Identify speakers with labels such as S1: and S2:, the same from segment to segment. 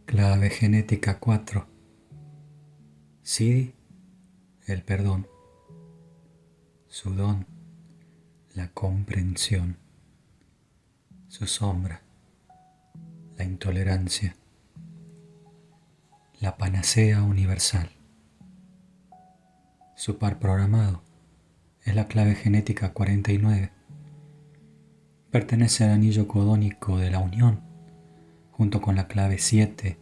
S1: Clave genética 4. Siddhi, el perdón. Su don, la comprensión. Su sombra, la intolerancia. La panacea universal. Su par programado es la clave genética 49. Pertenece al anillo codónico de la unión, junto con la clave 7,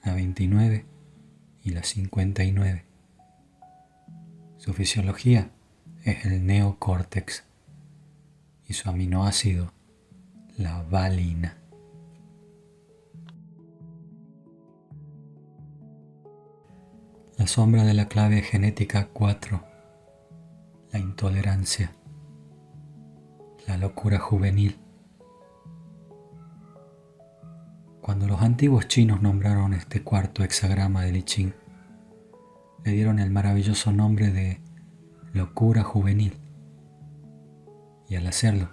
S1: la 29 y la 59. Su fisiología es el neocórtex y su aminoácido, la valina. La sombra de la clave genética 4, la intolerancia, la locura juvenil. Cuando los antiguos chinos nombraron este cuarto hexagrama del I Ching, le dieron el maravilloso nombre de locura juvenil, y al hacerlo,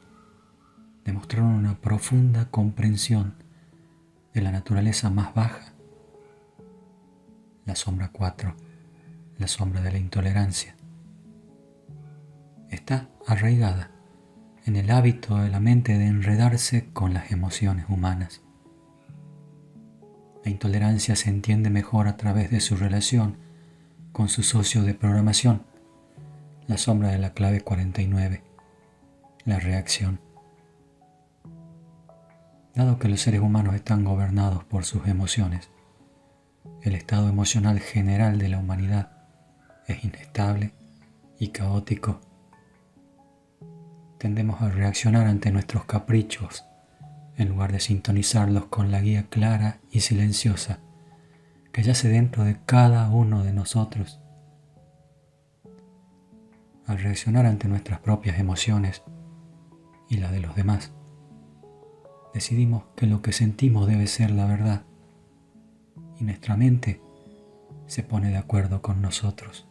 S1: demostraron una profunda comprensión de la naturaleza más baja, la sombra 4, la sombra de la intolerancia. Está arraigada en el hábito de la mente de enredarse con las emociones humanas. La intolerancia se entiende mejor a través de su relación con su socio de programación, la sombra de la clave 49, la reacción. Dado que los seres humanos están gobernados por sus emociones, el estado emocional general de la humanidad es inestable y caótico. Tendemos a reaccionar ante nuestros caprichos en lugar de sintonizarlos con la guía clara y silenciosa que yace dentro de cada uno de nosotros. Al reaccionar ante nuestras propias emociones y las de los demás, decidimos que lo que sentimos debe ser la verdad y nuestra mente se pone de acuerdo con nosotros.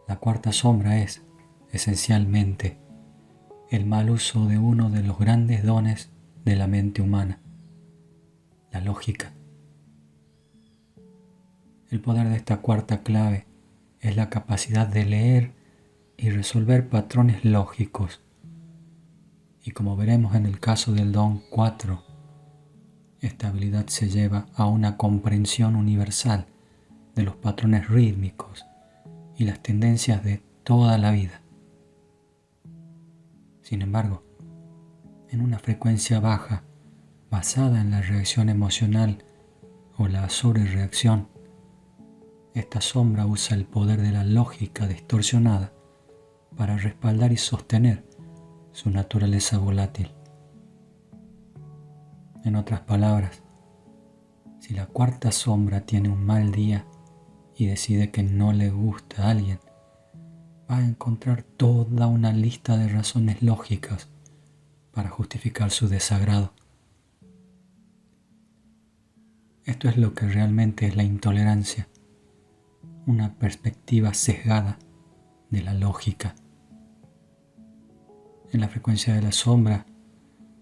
S1: La cuarta sombra es, esencialmente, el mal uso de uno de los grandes dones de la mente humana, la lógica. El poder de esta cuarta clave es la capacidad de leer y resolver patrones lógicos. Y como veremos en el caso del don 4, esta habilidad se lleva a una comprensión universal de los patrones rítmicos y las tendencias de toda la vida. Sin embargo, en una frecuencia baja, basada en la reacción emocional o la sobrereacción, esta sombra usa el poder de la lógica distorsionada para respaldar y sostener su naturaleza volátil. En otras palabras, si la cuarta sombra tiene un mal día y decide que no le gusta a alguien, va a encontrar toda una lista de razones lógicas para justificar su desagrado. Esto es lo que realmente es la intolerancia, una perspectiva sesgada de la lógica. En la frecuencia de la sombra,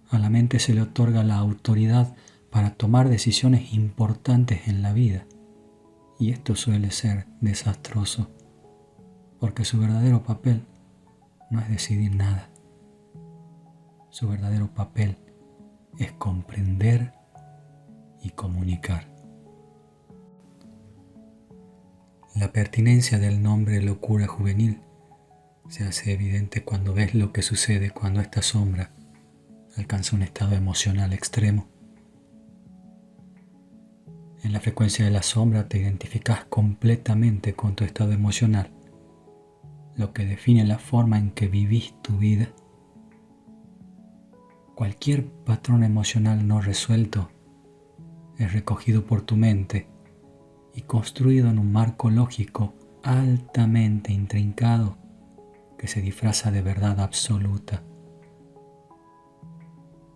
S1: a la mente se le otorga la autoridad para tomar decisiones importantes en la vida, y esto suele ser desastroso, porque su verdadero papel no es decidir nada. Su verdadero papel es comprender y comunicar. La pertinencia del nombre locura juvenil se hace evidente cuando ves lo que sucede cuando esta sombra alcanza un estado emocional extremo. En la frecuencia de la sombra te identificas completamente con tu estado emocional, lo que define la forma en que vivís tu vida. Cualquier patrón emocional no resuelto es recogido por tu mente y construido en un marco lógico altamente intrincado que se disfraza de verdad absoluta.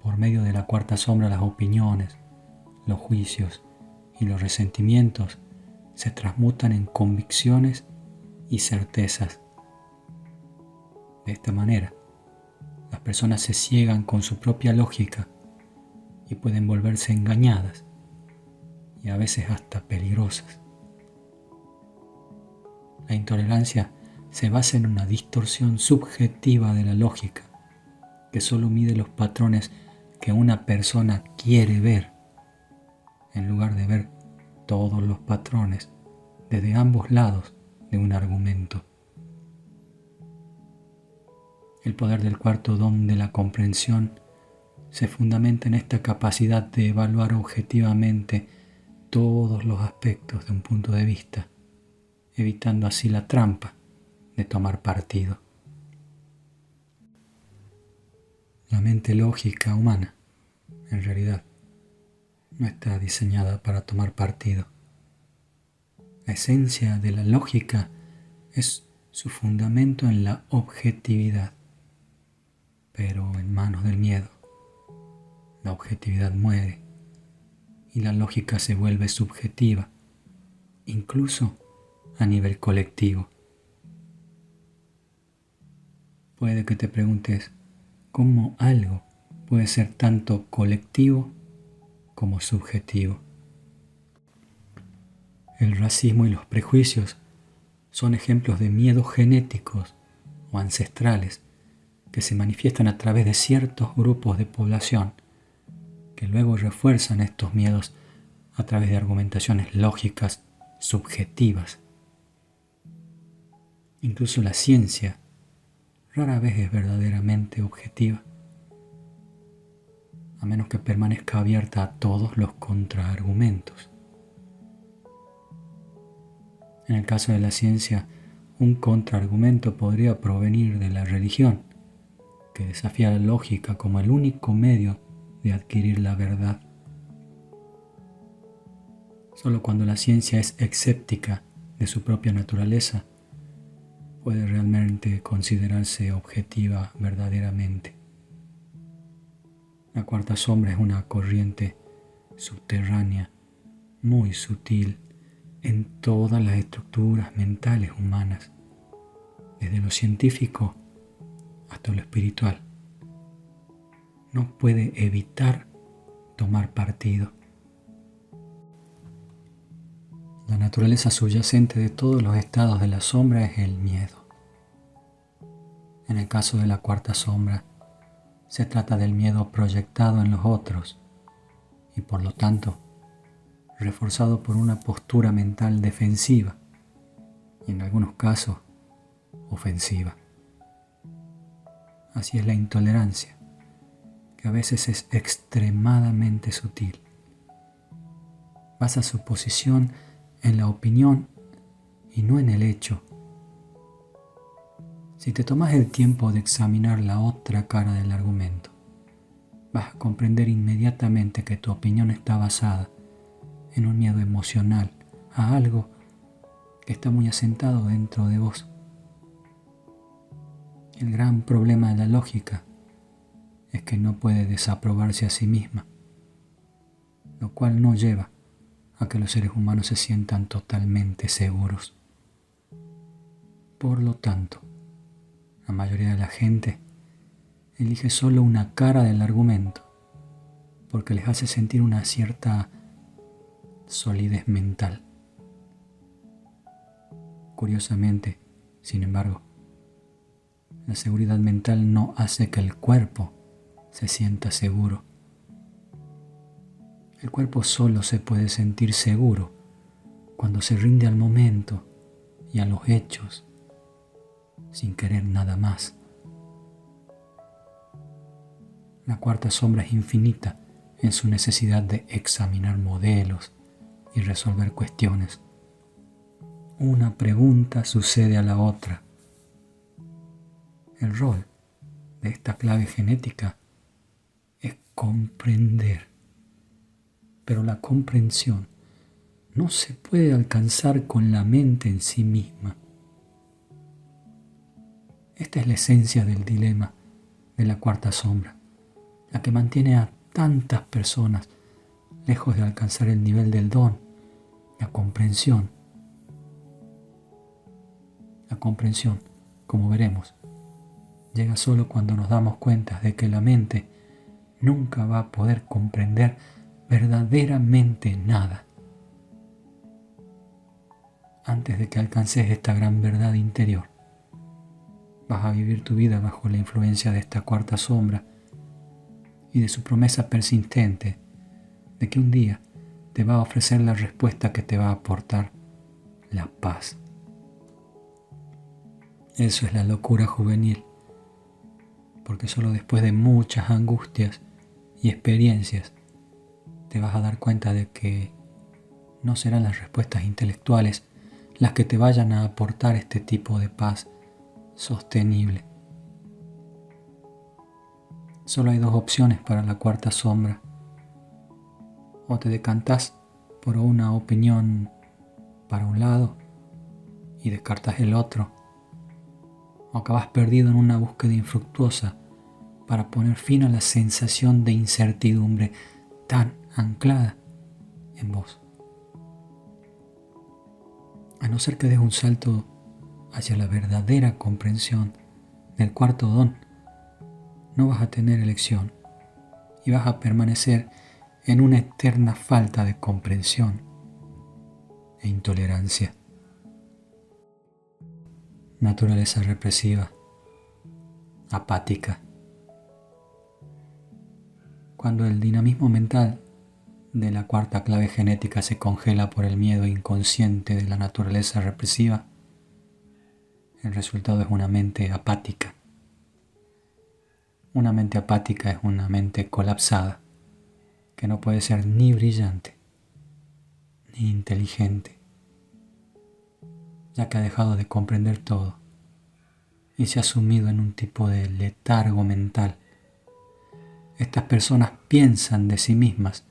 S1: Por medio de la cuarta sombra, las opiniones, los juicios y los resentimientos se transmutan en convicciones y certezas. De esta manera, las personas se ciegan con su propia lógica y pueden volverse engañadas y a veces hasta peligrosas. La intolerancia se basa en una distorsión subjetiva de la lógica que solo mide los patrones que una persona quiere ver, en lugar de ver todos los patrones desde ambos lados de un argumento. El poder del cuarto don de la comprensión se fundamenta en esta capacidad de evaluar objetivamente todos los aspectos de un punto de vista, evitando así la trampa de tomar partido. La mente lógica humana, en realidad, no está diseñada para tomar partido. La esencia de la lógica es su fundamento en la objetividad, pero en manos del miedo, la objetividad muere y la lógica se vuelve subjetiva, incluso a nivel colectivo. Puede que te preguntes cómo algo puede ser tanto colectivo como subjetivo. El racismo y los prejuicios son ejemplos de miedos genéticos o ancestrales que se manifiestan a través de ciertos grupos de población que luego refuerzan estos miedos a través de argumentaciones lógicas subjetivas. Incluso la ciencia rara vez es verdaderamente objetiva, a menos que permanezca abierta a todos los contraargumentos. En el caso de la ciencia, un contraargumento podría provenir de la religión, que desafía la lógica como el único medio de adquirir la verdad. Solo cuando la ciencia es escéptica de su propia naturaleza, puede realmente considerarse objetiva verdaderamente. La cuarta sombra es una corriente subterránea, muy sutil en todas las estructuras mentales humanas, desde lo científico hasta lo espiritual. No puede evitar tomar partido. La naturaleza subyacente de todos los estados de la sombra es el miedo. En el caso de la cuarta sombra, se trata del miedo proyectado en los otros y por lo tanto reforzado por una postura mental defensiva y en algunos casos ofensiva. Así es la intolerancia, que a veces es extremadamente sutil. Basa su posición en la opinión y no en el hecho. Si te tomas el tiempo de examinar la otra cara del argumento, vas a comprender inmediatamente que tu opinión está basada en un miedo emocional a algo que está muy asentado dentro de vos. El gran problema de la lógica es que no puede desaprobarse a sí misma, lo cual no lleva a que los seres humanos se sientan totalmente seguros. Por lo tanto, la mayoría de la gente elige solo una cara del argumento porque les hace sentir una cierta solidez mental. Curiosamente, sin embargo, la seguridad mental no hace que el cuerpo se sienta seguro. El cuerpo solo se puede sentir seguro cuando se rinde al momento y a los hechos, sin querer nada más. La cuarta sombra es infinita en su necesidad de examinar modelos y resolver cuestiones. Una pregunta sucede a la otra. El rol de esta clave genética es comprender, pero la comprensión no se puede alcanzar con la mente en sí misma. Esta es la esencia del dilema de la cuarta sombra, la que mantiene a tantas personas lejos de alcanzar el nivel del don, la comprensión. La comprensión, como veremos, llega solo cuando nos damos cuenta de que la mente nunca va a poder comprender verdaderamente nada. Antes de que alcances esta gran verdad interior, vas a vivir tu vida bajo la influencia de esta cuarta sombra y de su promesa persistente de que un día te va a ofrecer la respuesta que te va a aportar la paz. Eso es la locura juvenil, porque solo después de muchas angustias y experiencias te vas a dar cuenta de que no serán las respuestas intelectuales las que te vayan a aportar este tipo de paz sostenible. Solo hay dos opciones para la cuarta sombra. O te decantás por una opinión para un lado y descartas el otro, o acabas perdido en una búsqueda infructuosa para poner fin a la sensación de incertidumbre tan anclada en vos. A no ser que des un salto hacia la verdadera comprensión del cuarto don, no vas a tener elección y vas a permanecer en una eterna falta de comprensión e intolerancia. Naturaleza represiva, apática. Cuando el dinamismo mental de la cuarta clave genética se congela por el miedo inconsciente de la naturaleza represiva, el resultado es una mente apática. Una mente apática es una mente colapsada, que no puede ser ni brillante, ni inteligente, ya que ha dejado de comprender todo y se ha sumido en un tipo de letargo mental. Estas personas piensan de sí mismas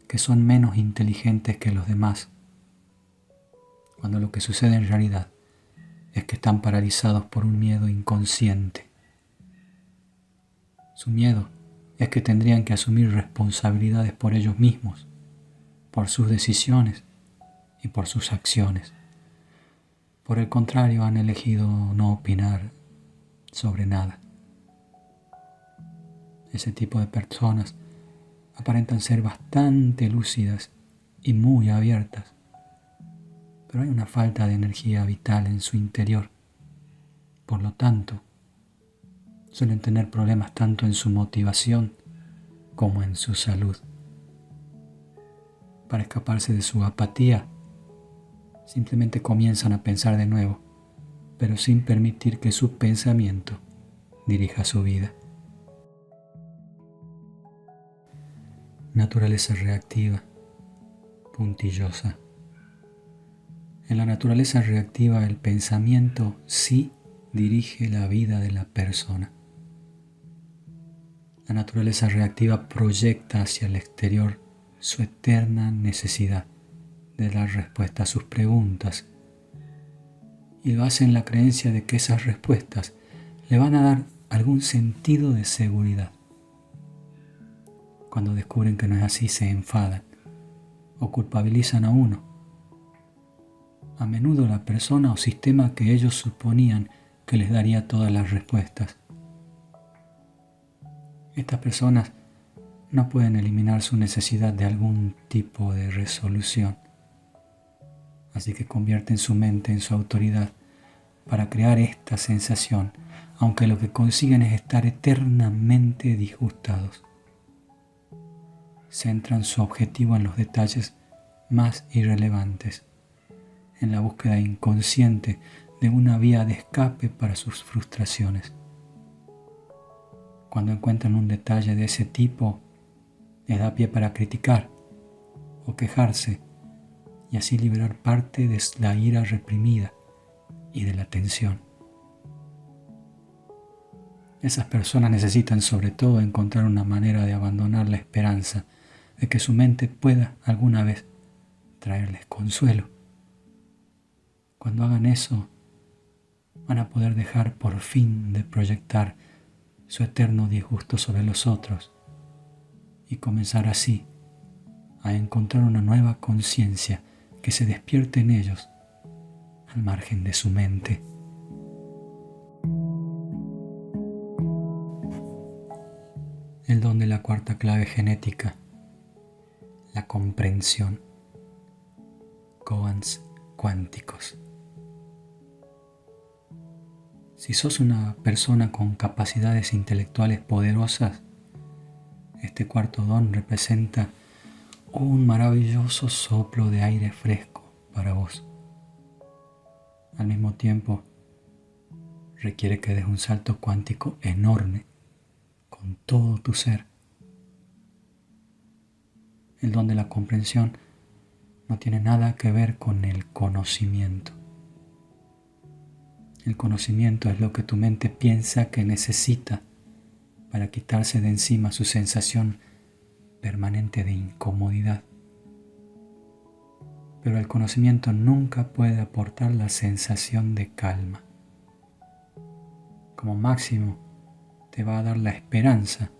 S1: que son menos inteligentes que los demás, cuando lo que sucede en realidad es que están paralizados por un miedo inconsciente. Su miedo es que tendrían que asumir responsabilidades por ellos mismos, por sus decisiones y por sus acciones. Por el contrario, han elegido no opinar sobre nada. Ese tipo de personas aparentan ser bastante lúcidas y muy abiertas, pero hay una falta de energía vital en su interior. Por lo tanto, suelen tener problemas tanto en su motivación como en su salud. Para escaparse de su apatía, simplemente comienzan a pensar de nuevo, pero sin permitir que su pensamiento dirija su vida. Naturaleza reactiva, puntillosa. En la naturaleza reactiva, el pensamiento sí dirige la vida de la persona. La naturaleza reactiva proyecta hacia el exterior su eterna necesidad de dar respuesta a sus preguntas, y lo hace en la creencia de que esas respuestas le van a dar algún sentido de seguridad. Cuando descubren que no es así, se enfadan o culpabilizan a uno. A menudo la persona o sistema que ellos suponían que les daría todas las respuestas. Estas personas no pueden eliminar su necesidad de algún tipo de resolución, así que convierten su mente en su autoridad para crear esta sensación, aunque lo que consiguen es estar eternamente disgustados. Centran su objetivo en los detalles más irrelevantes, en la búsqueda inconsciente de una vía de escape para sus frustraciones. Cuando encuentran un detalle de ese tipo, les da pie para criticar o quejarse y así liberar parte de la ira reprimida y de la tensión. Esas personas necesitan sobre todo encontrar una manera de abandonar la esperanza de que su mente pueda alguna vez traerles consuelo. Cuando hagan eso, van a poder dejar por fin de proyectar su eterno disgusto sobre los otros y comenzar así a encontrar una nueva conciencia que se despierte en ellos al margen de su mente. el don de la cuarta clave genética, la comprensión, koans cuánticos. Si sos una persona con capacidades intelectuales poderosas, este cuarto don representa un maravilloso soplo de aire fresco para vos. Al mismo tiempo, requiere que des un salto cuántico enorme con todo tu ser. El don de la comprensión no tiene nada que ver con el conocimiento. El conocimiento es lo que tu mente piensa que necesita para quitarse de encima su sensación permanente de incomodidad. Pero el conocimiento nunca puede aportar la sensación de calma. Como máximo, te va a dar la esperanza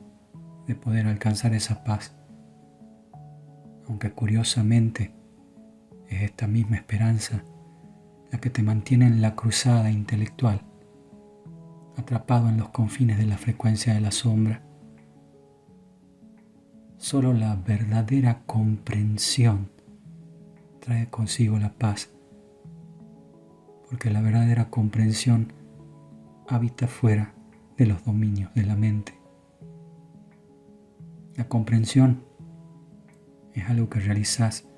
S1: de poder alcanzar esa paz. Aunque curiosamente, es esta misma esperanza la que te mantiene en la cruzada intelectual, atrapado en los confines de la frecuencia de la sombra. Solo la verdadera comprensión trae consigo la paz, porque la verdadera comprensión habita fuera de los dominios de la mente. La comprensión es algo que realizas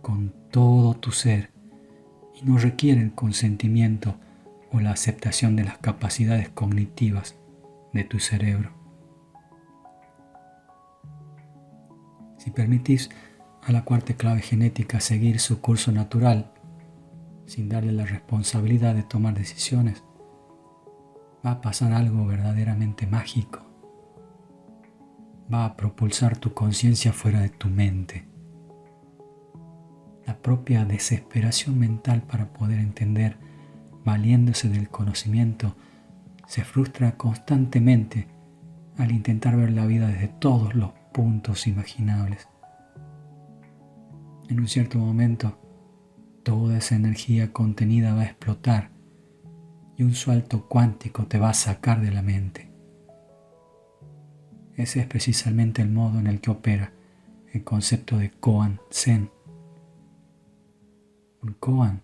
S1: con todo tu ser y no requiere el consentimiento o la aceptación de las capacidades cognitivas de tu cerebro. Si permitís a la cuarta clave genética seguir su curso natural, sin darle la responsabilidad de tomar decisiones, va a pasar algo verdaderamente mágico. Va a propulsar tu conciencia fuera de tu mente. La propia desesperación mental para poder entender, valiéndose del conocimiento, se frustra constantemente al intentar ver la vida desde todos los puntos imaginables. En un cierto momento, toda esa energía contenida va a explotar y un salto cuántico te va a sacar de la mente. Ese es precisamente el modo en el que opera el concepto de koan zen. Un koan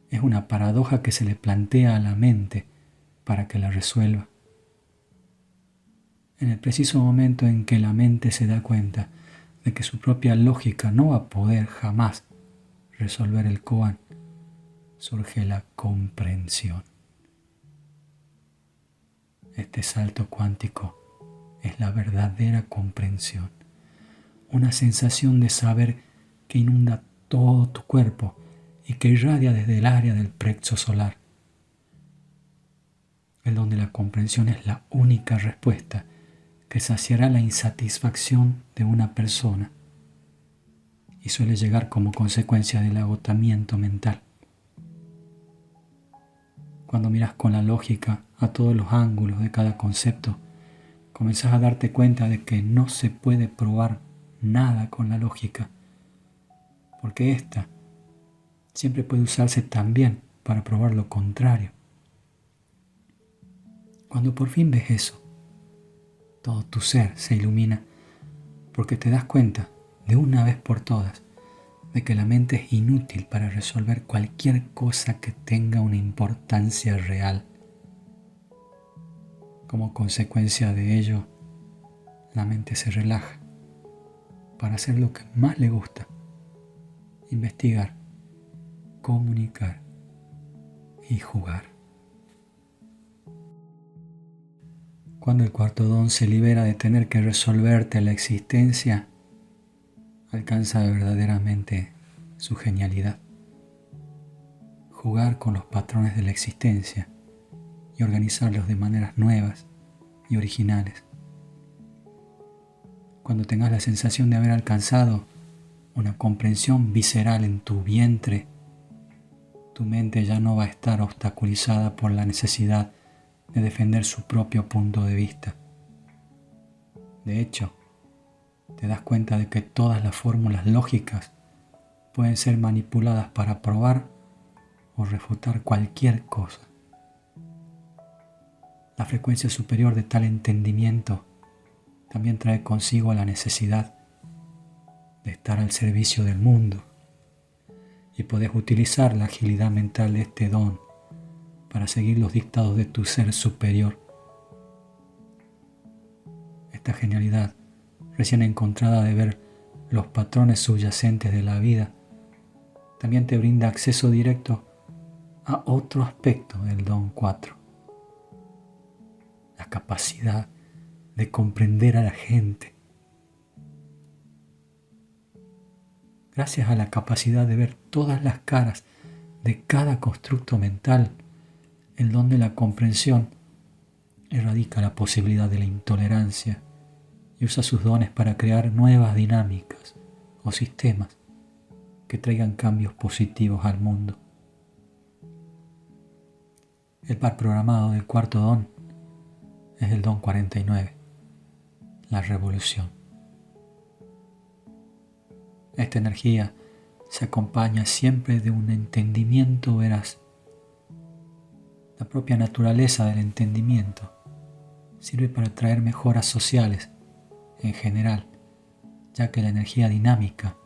S1: es una paradoja que se le plantea a la mente para que la resuelva. En el preciso momento en que la mente se da cuenta de que su propia lógica no va a poder jamás resolver el koan, surge la comprensión. Este salto cuántico es la verdadera comprensión, una sensación de saber que inunda todo tu cuerpo y que irradia desde el área del plexo solar. El don de la comprensión es la única respuesta que saciará la insatisfacción de una persona y suele llegar como consecuencia del agotamiento mental. Cuando miras con la lógica a todos los ángulos de cada concepto, comenzás a darte cuenta de que no se puede probar nada con la lógica, porque ésta siempre puede usarse también para probar lo contrario. Cuando por fin ves eso, todo tu ser se ilumina porque te das cuenta de una vez por todas de que la mente es inútil para resolver cualquier cosa que tenga una importancia real. Como consecuencia de ello, la mente se relaja para hacer lo que más le gusta: investigar, comunicar y jugar. Cuando el cuarto don se libera de tener que resolverte la existencia, alcanza verdaderamente su genialidad. Jugar con los patrones de la existencia y organizarlos de maneras nuevas y originales. Cuando tengas la sensación de haber alcanzado una comprensión visceral en tu vientre, tu mente ya no va a estar obstaculizada por la necesidad de defender su propio punto de vista. De hecho, te das cuenta de que todas las fórmulas lógicas pueden ser manipuladas para probar o refutar cualquier cosa. La frecuencia superior de tal entendimiento también trae consigo la necesidad de estar al servicio del mundo, y podés utilizar la agilidad mental de este don para seguir los dictados de tu ser superior. Esta genialidad recién encontrada de ver los patrones subyacentes de la vida también te brinda acceso directo a otro aspecto del don 4, la capacidad de comprender a la gente. Gracias a la capacidad de ver todas las caras de cada constructo mental, el don de la comprensión erradica la posibilidad de la intolerancia y usa sus dones para crear nuevas dinámicas o sistemas que traigan cambios positivos al mundo. El par programado del cuarto don es el don 49, la revolución. Esta energía se acompaña siempre de un entendimiento veraz. La propia naturaleza del entendimiento sirve para traer mejoras sociales en general, ya que la energía dinámica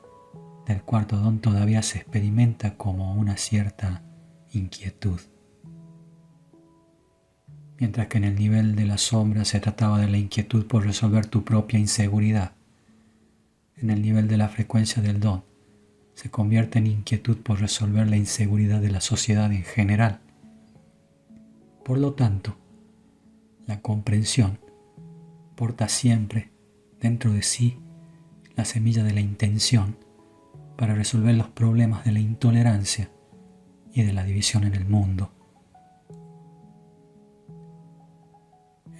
S1: del cuarto don todavía se experimenta como una cierta inquietud. Mientras que en el nivel de la sombra se trataba de la inquietud por resolver tu propia inseguridad, en el nivel de la frecuencia del don se convierte en inquietud por resolver la inseguridad de la sociedad en general. Por lo tanto, la comprensión porta siempre dentro de sí la semilla de la intención para resolver los problemas de la intolerancia y de la división en el mundo.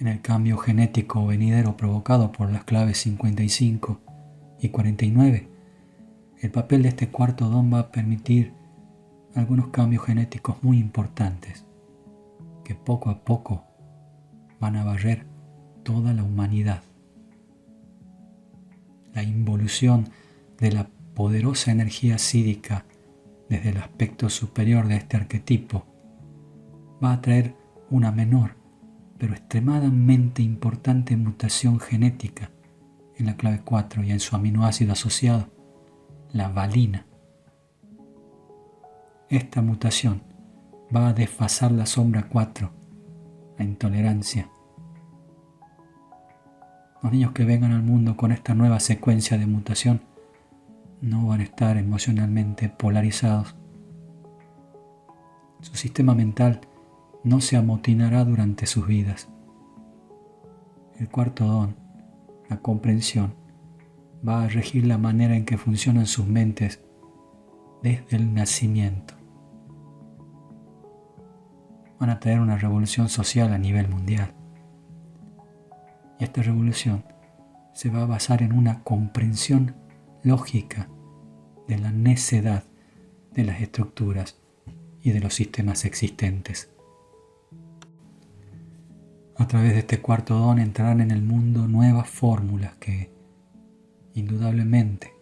S1: En el cambio genético venidero provocado por las claves 55 y 49, el papel de este cuarto don va a permitir algunos cambios genéticos muy importantes que poco a poco van a barrer toda la humanidad. La involución de la poderosa energía psíquica desde el aspecto superior de este arquetipo va a traer una menor pero extremadamente importante mutación genética en la clave 4 y en su aminoácido asociado, la valina. Esta mutación va a desfasar la sombra 4, la intolerancia. Los niños que vengan al mundo con esta nueva secuencia de mutación no van a estar emocionalmente polarizados. Su sistema mental no se amotinará durante sus vidas. El cuarto don, la comprensión, va a regir la manera en que funcionan sus mentes desde el nacimiento. Van a traer una revolución social a nivel mundial. Y esta revolución se va a basar en una comprensión lógica de la necedad de las estructuras y de los sistemas existentes. A través de este cuarto don entrarán en el mundo nuevas fórmulas que, indudablemente,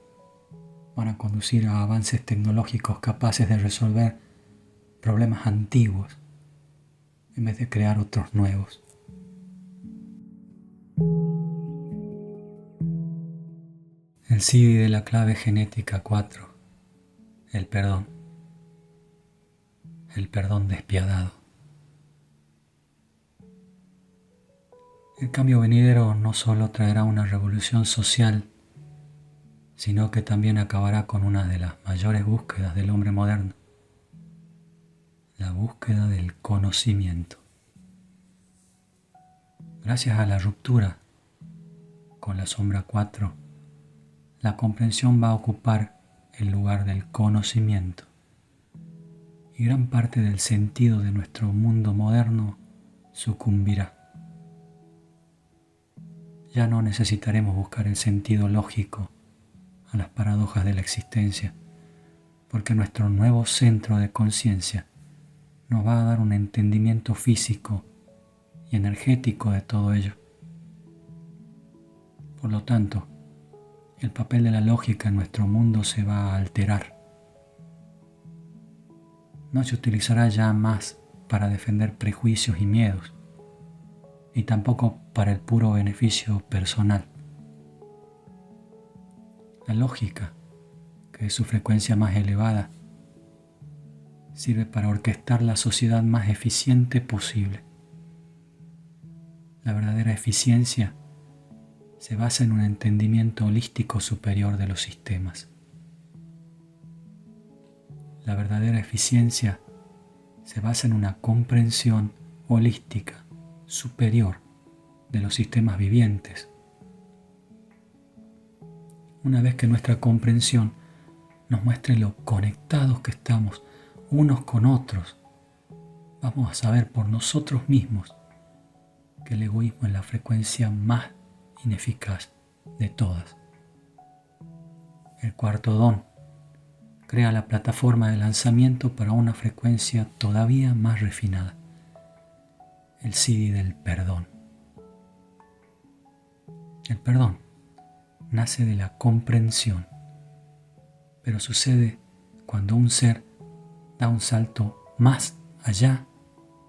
S1: van a conducir a avances tecnológicos capaces de resolver problemas antiguos en vez de crear otros nuevos. El CD de la clave genética 4, el perdón despiadado. El cambio venidero no solo traerá una revolución social, sino que también acabará con una de las mayores búsquedas del hombre moderno, la búsqueda del conocimiento. Gracias a la ruptura con la sombra 4, la comprensión va a ocupar el lugar del conocimiento y gran parte del sentido de nuestro mundo moderno sucumbirá. Ya no necesitaremos buscar el sentido lógico a las paradojas de la existencia, porque nuestro nuevo centro de conciencia nos va a dar un entendimiento físico y energético de todo ello. Por lo tanto, el papel de la lógica en nuestro mundo se va a alterar. No se utilizará ya más para defender prejuicios y miedos, ni tampoco para el puro beneficio personal, La lógica, que es su frecuencia más elevada, sirve para orquestar la sociedad más eficiente posible. La verdadera eficiencia se basa en un entendimiento holístico superior de los sistemas. La verdadera eficiencia se basa en una comprensión holística superior de los sistemas vivientes. Una vez que nuestra comprensión nos muestre lo conectados que estamos unos con otros, vamos a saber por nosotros mismos que el egoísmo es la frecuencia más ineficaz de todas. El cuarto don crea la plataforma de lanzamiento para una frecuencia todavía más refinada, el CD del perdón. El perdón nace de la comprensión, pero sucede cuando un ser da un salto más allá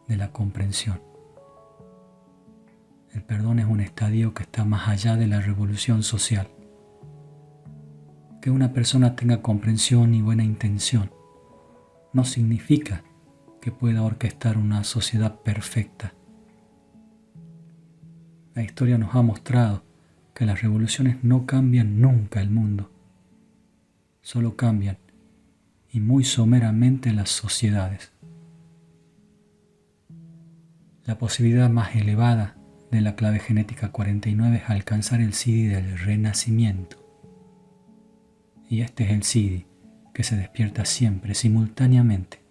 S1: de la comprensión. El perdón es un estadio que está más allá de la revolución social. Que una persona tenga comprensión y buena intención no significa que pueda orquestar una sociedad perfecta. La historia nos ha mostrado que las revoluciones no cambian nunca el mundo, solo cambian, y muy someramente, las sociedades. La posibilidad más elevada de la clave genética 49 es alcanzar el CD del renacimiento. Y este es el CD que se despierta siempre, simultáneamente,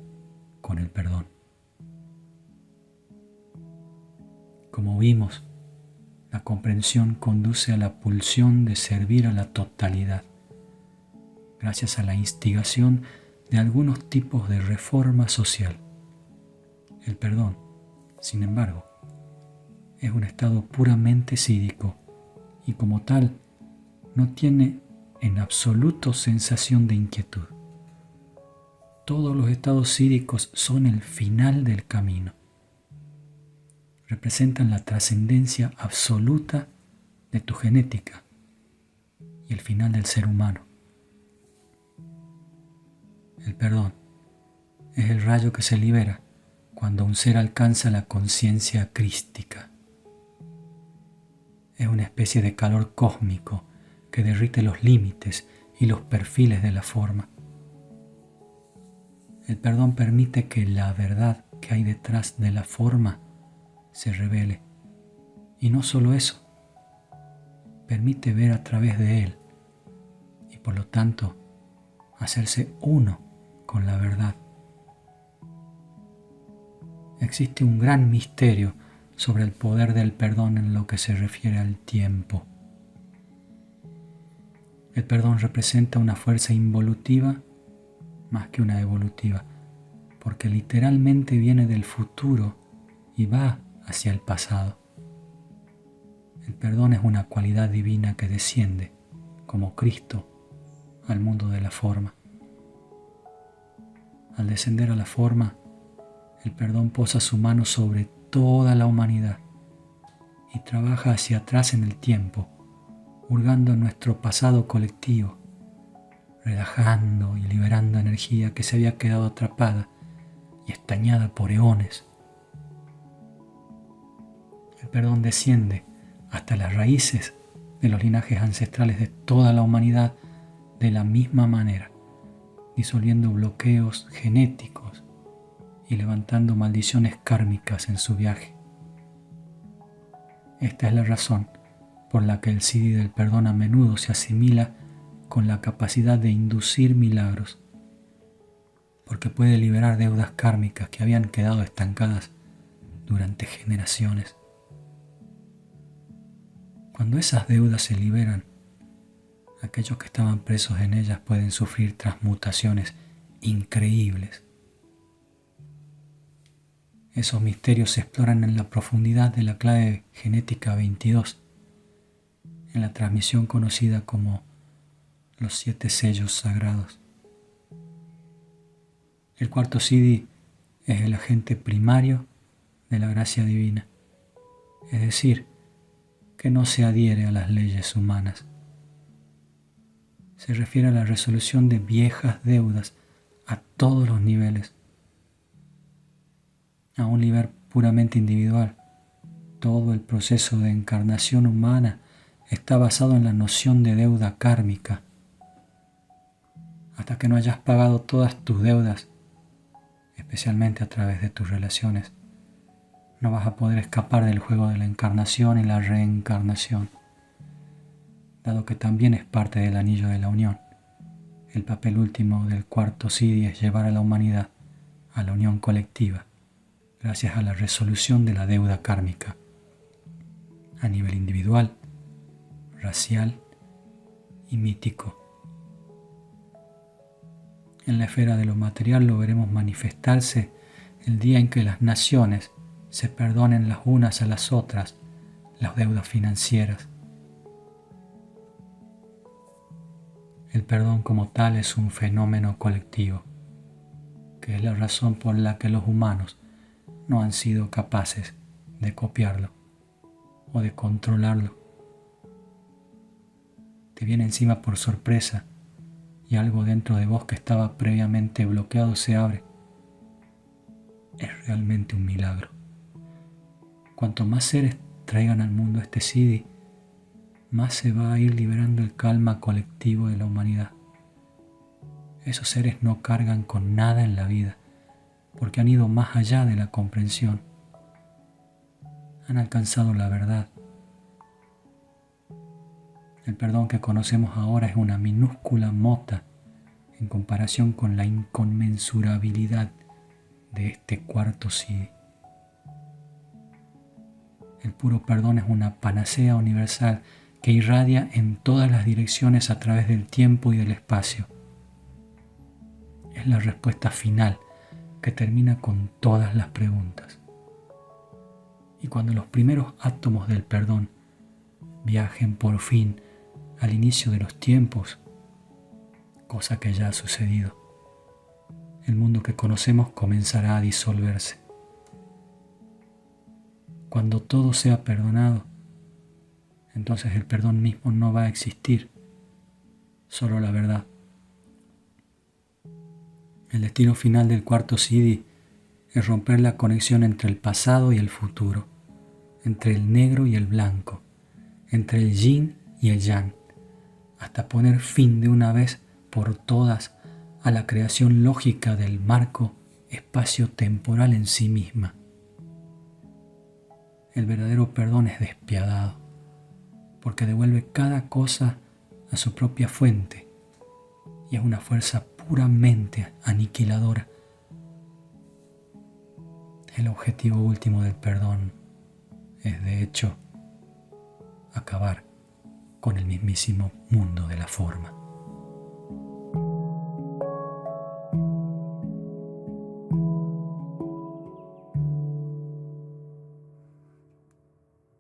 S1: con el perdón. Como vimos, la comprensión conduce a la pulsión de servir a la totalidad, gracias a la instigación de algunos tipos de reforma social. El perdón, sin embargo, es un estado puramente psíquico y como tal no tiene en absoluto sensación de inquietud. Todos los estados psíquicos son el final del camino. Representan la trascendencia absoluta de tu genética y el final del ser humano. El perdón es el rayo que se libera cuando un ser alcanza la conciencia crística. Es una especie de calor cósmico que derrite los límites y los perfiles de la forma. El perdón permite que la verdad que hay detrás de la forma se revele. Y no solo eso, permite ver a través de él y por lo tanto hacerse uno con la verdad. Existe un gran misterio sobre el poder del perdón en lo que se refiere al tiempo. El perdón representa una fuerza involutiva más que una evolutiva, porque literalmente viene del futuro y va hacia el pasado. El perdón es una cualidad divina que desciende, como Cristo, al mundo de la forma. Al descender a la forma, el perdón posa su mano sobre toda la humanidad y trabaja hacia atrás en el tiempo, hurgando en nuestro pasado colectivo, relajando y liberando energía que se había quedado atrapada y estañada por eones. El perdón desciende hasta las raíces de los linajes ancestrales de toda la humanidad de la misma manera, disolviendo bloqueos genéticos y levantando maldiciones kármicas en su viaje. Esta es la razón por la que el CD del perdón a menudo se asimila con la capacidad de inducir milagros, porque puede liberar deudas kármicas que habían quedado estancadas durante generaciones. Cuando esas deudas se liberan, aquellos que estaban presos en ellas pueden sufrir transmutaciones increíbles. Esos misterios se exploran en la profundidad de la clave genética 22, en la transmisión conocida como los 7 sellos sagrados. El cuarto CD es el agente primario de la gracia divina, es decir, que no se adhiere a las leyes humanas. se refiere a la resolución de viejas deudas a todos los niveles. A un nivel puramente individual, todo el proceso de encarnación humana está basado en la noción de deuda kármica. Hasta que no hayas pagado todas tus deudas, especialmente a través de tus relaciones, no vas a poder escapar del juego de la encarnación y la reencarnación, dado que también es parte del anillo de la unión. El papel último del cuarto Siddhi es llevar a la humanidad a la unión colectiva, gracias a la resolución de la deuda kármica, a nivel individual, racial y mítico. En la esfera de lo material lo veremos manifestarse el día en que las naciones se perdonen las unas a las otras las deudas financieras. El perdón como tal es un fenómeno colectivo, que es la razón por la que los humanos no han sido capaces de copiarlo o de controlarlo. Te viene encima por sorpresa y algo dentro de vos que estaba previamente bloqueado se abre. Es realmente un milagro. Cuanto más seres traigan al mundo este Siddhi, más se va a ir liberando el karma colectivo de la humanidad. Esos seres no cargan con nada en la vida, porque han ido más allá de la comprensión. Han alcanzado la verdad. El perdón que conocemos ahora es una minúscula mota en comparación con la inconmensurabilidad de este cuarto Siddhi. El puro perdón es una panacea universal que irradia en todas las direcciones a través del tiempo y del espacio. Es la respuesta final que termina con todas las preguntas. Y cuando los primeros átomos del perdón viajen por fin al inicio de los tiempos, cosa que ya ha sucedido, el mundo que conocemos comenzará a disolverse. Cuando todo sea perdonado, entonces el perdón mismo no va a existir, solo la verdad. El destino final del cuarto Siddhi es romper la conexión entre el pasado y el futuro, entre el negro y el blanco, entre el yin y el yang, hasta poner fin de una vez por todas a la creación lógica del marco espacio-temporal en sí misma. El verdadero perdón es despiadado, porque devuelve cada cosa a su propia fuente y es una fuerza puramente aniquiladora. El objetivo último del perdón es, de hecho, acabar con el mismísimo mundo de la forma.